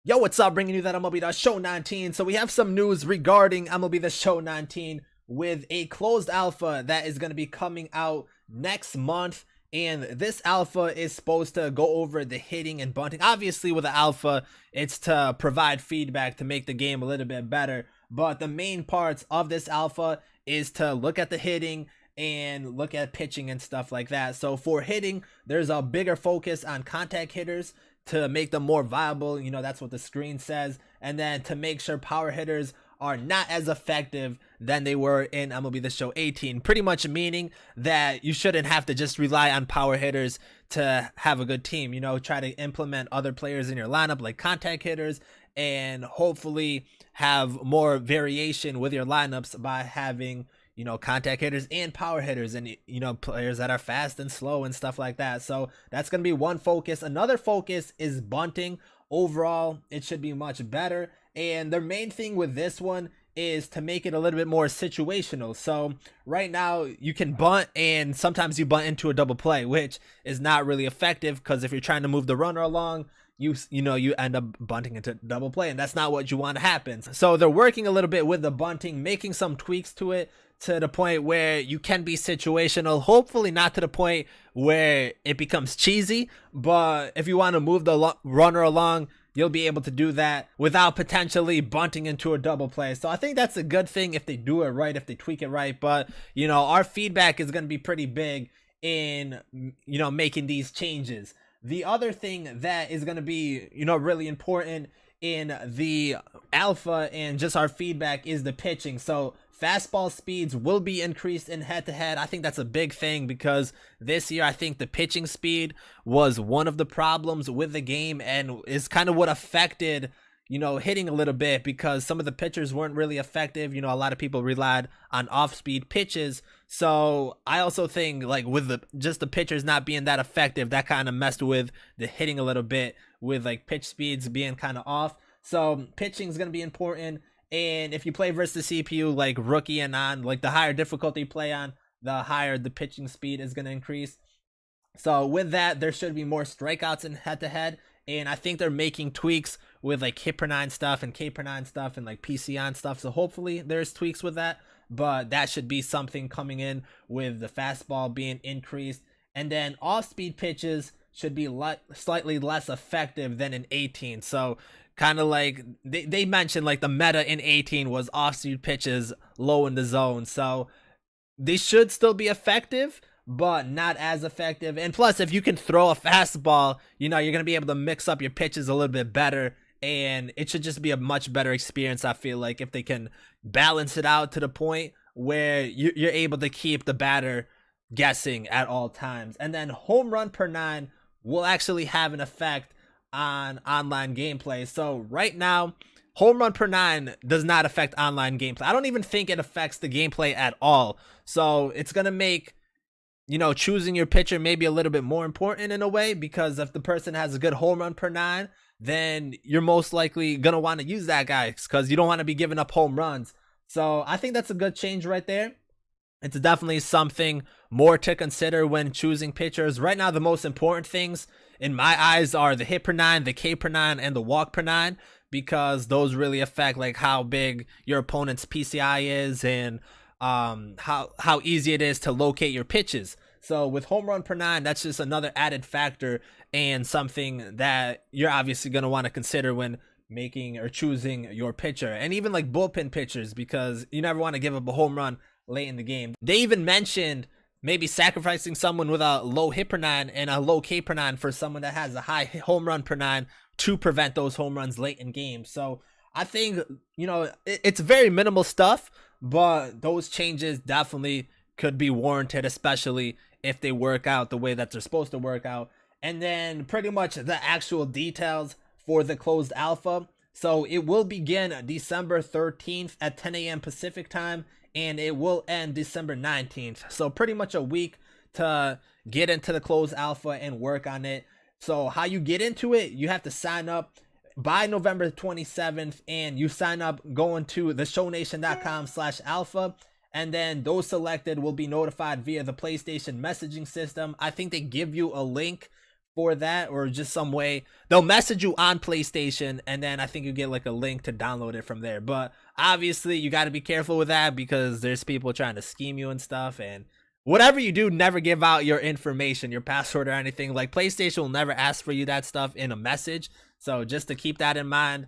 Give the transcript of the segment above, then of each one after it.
Yo, what's up? Bringing you that MLB The Show 19. So we have some news regarding MLB The Show 19 with a closed alpha that is going to be coming out next month. And this alpha is supposed to go over the hitting and bunting. Obviously, with the alpha, it's to provide feedback to make the game a little bit better. But the main parts of this alpha is to look at the hitting and look at pitching and stuff like that. So for hitting, there's a bigger focus on contact hitters to make them more viable. You know, that's what the screen says. And then to make sure power hitters are not as effective than they were in MLB The Show 18. Pretty much meaning that you shouldn't have to just rely on power hitters to have a good team. You know, try to implement other players in your lineup like contact hitters and hopefully have more variation with your lineups by having, you know, contact hitters and power hitters and, you know, players that are fast and slow and stuff like that. So that's going to be one focus. Another focus is bunting. Overall, it should be much better. And the main thing with this one is to make it a little bit more situational. So right now you can bunt and sometimes you bunt into a double play, which is not really effective because if you're trying to move the runner along, you end up bunting into double play, and that's not what you want to happen. So they're working a little bit with the bunting, making some tweaks to it to the point where you can be situational, hopefully not to the point where it becomes cheesy, but if you want to move the runner along, you'll be able to do that without potentially bunting into a double play. So I think that's a good thing if they do it right, if they tweak it right. But, you know, our feedback is going to be pretty big in, you know, making these changes. The other thing that is going to be, you know, really important in the alpha and just our feedback is the pitching. So fastball speeds will be increased in head-to-head. I think that's a big thing because this year I think the pitching speed was one of the problems with the game and is kind of what affected, you know, hitting a little bit because some of the pitchers weren't really effective. You know, a lot of people relied on off-speed pitches. So I also think like with the pitchers not being that effective, that kind of messed with the hitting a little bit with like pitch speeds being kind of off. So pitching is going to be important. And if you play versus the CPU like rookie and on, like the higher difficulty you play on, the higher the pitching speed is going to increase. So with that, there should be more strikeouts in head-to-head. And I think they're making tweaks with like hit per nine stuff and K per nine stuff and like PC on stuff. So hopefully there's tweaks with that. But that should be something coming in with the fastball being increased. And then off-speed pitches should be slightly less effective than in 18. So kind of like they mentioned like the meta in 18 was off-speed pitches low in the zone. So they should still be effective, but not as effective. And plus, if you can throw a fastball, you know, you're going to be able to mix up your pitches a little bit better. And it should just be a much better experience, I feel like, if they can balance it out to the point where you're able to keep the batter guessing at all times. And then home run per nine will actually have an effect on online gameplay. So right now, home run per nine does not affect online gameplay. I don't even think it affects the gameplay at all. So it's going to make, you know, choosing your pitcher maybe a little bit more important in a way, because if the person has a good home run per nine, then you're most likely going to want to use that guy because you don't want to be giving up home runs. So I think that's a good change right there. It's definitely something more to consider when choosing pitchers. Right now, the most important things in my eyes are the hit per nine, the K per nine, and the walk per nine, because those really affect like how big your opponent's PCI is and how easy it is to locate your pitches. So with home run per nine, that's just another added factor and something that you're obviously going to want to consider when making or choosing your pitcher. And even like bullpen pitchers, because you never want to give up a home run late in the game. They even mentioned maybe sacrificing someone with a low hit per nine and a low K per nine for someone that has a high home run per nine to prevent those home runs late in games. So I think, you know, it's very minimal stuff, but those changes definitely could be warranted, especially if they work out the way that they're supposed to work out. And then pretty much the actual details for the closed alpha. So it will begin December 13th at 10 a.m. Pacific time, and it will end December 19th. So pretty much a week to get into the closed alpha and work on it. So how you get into it, you have to sign up by November 27th, and you sign up going to theshownation.com/alpha. And then those selected will be notified via the PlayStation messaging system. I think they give you a link for that, or just some way they'll message you on PlayStation, and then I think you get like a link to download it from there. But obviously you got to be careful with that because there's people trying to scheme you and stuff. And whatever you do, never give out your information, your password or anything. Like PlayStation will never ask for you that stuff in a message, so just to keep that in mind.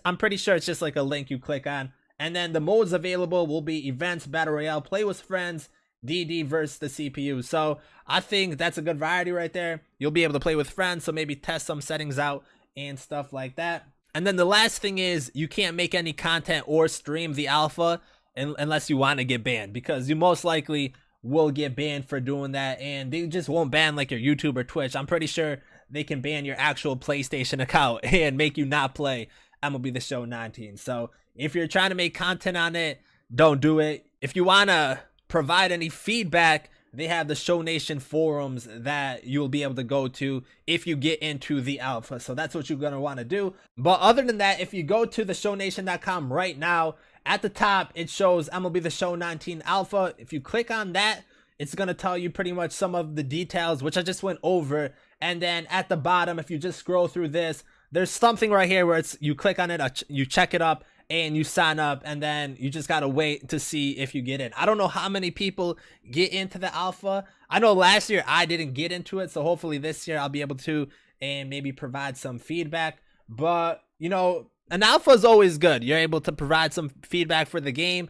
I'm pretty sure it's just like a link you click on. And then the modes available will be events, battle royale, play with friends, DD versus the CPU. So I think that's a good variety right there. You'll be able to play with friends, so maybe test some settings out and stuff like that. And then the last thing is you can't make any content or stream the alpha unless you want to get banned, because you most likely will get banned for doing that. And they just won't ban like your YouTube or Twitch. I'm pretty sure they can ban your actual PlayStation account and make you not play MLB The Show 19. So if you're trying to make content on it, don't do it. If you want to provide any feedback, they have the Show Nation forums that you'll be able to go to if you get into the alpha. So that's what you're going to want to do. But other than that, if you go to theshownation.com right now, at the top, it shows MLB The Show 19 alpha. If you click on that, it's going to tell you pretty much some of the details, which I just went over. And then at the bottom, if you just scroll through this, there's something right here where it's you click on it, you check it up, and you sign up, and then you just gotta wait to see if you get in. I don't know how many people get into the alpha. I know last year I didn't get into it, so hopefully this year I'll be able to and maybe provide some feedback. But you know, an alpha is always good. You're able to provide some feedback for the game.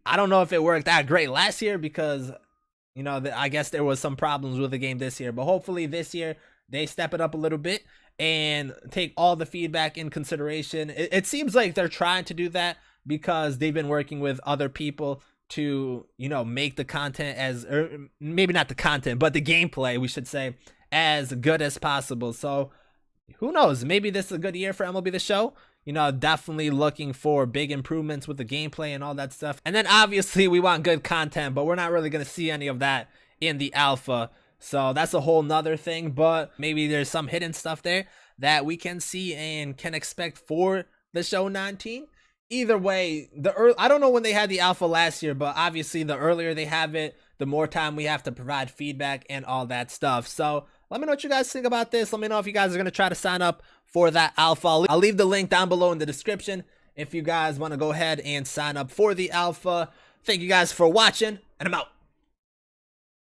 I don't know if it worked that great last year because you know I guess there was some problems with the game this year, but hopefully this year they step it up a little bit and take all the feedback in consideration. It seems like they're trying to do that because they've been working with other people to, you know, make the content as, or maybe not the content, but the gameplay, we should say, as good as possible. So who knows? Maybe this is a good year for MLB The Show. You know, definitely looking for big improvements with the gameplay and all that stuff. And then obviously we want good content, but we're not really going to see any of that in the alpha. So that's a whole nother thing, but maybe there's some hidden stuff there that we can see and can expect for the Show 19. Either way, I don't know when they had the alpha last year, but obviously the earlier they have it, the more time we have to provide feedback and all that stuff. So let me know what you guys think about this. Let me know if you guys are going to try to sign up for that alpha. I'll leave the link down below in the description if you guys want to go ahead and sign up for the alpha. Thank you guys for watching, and I'm out.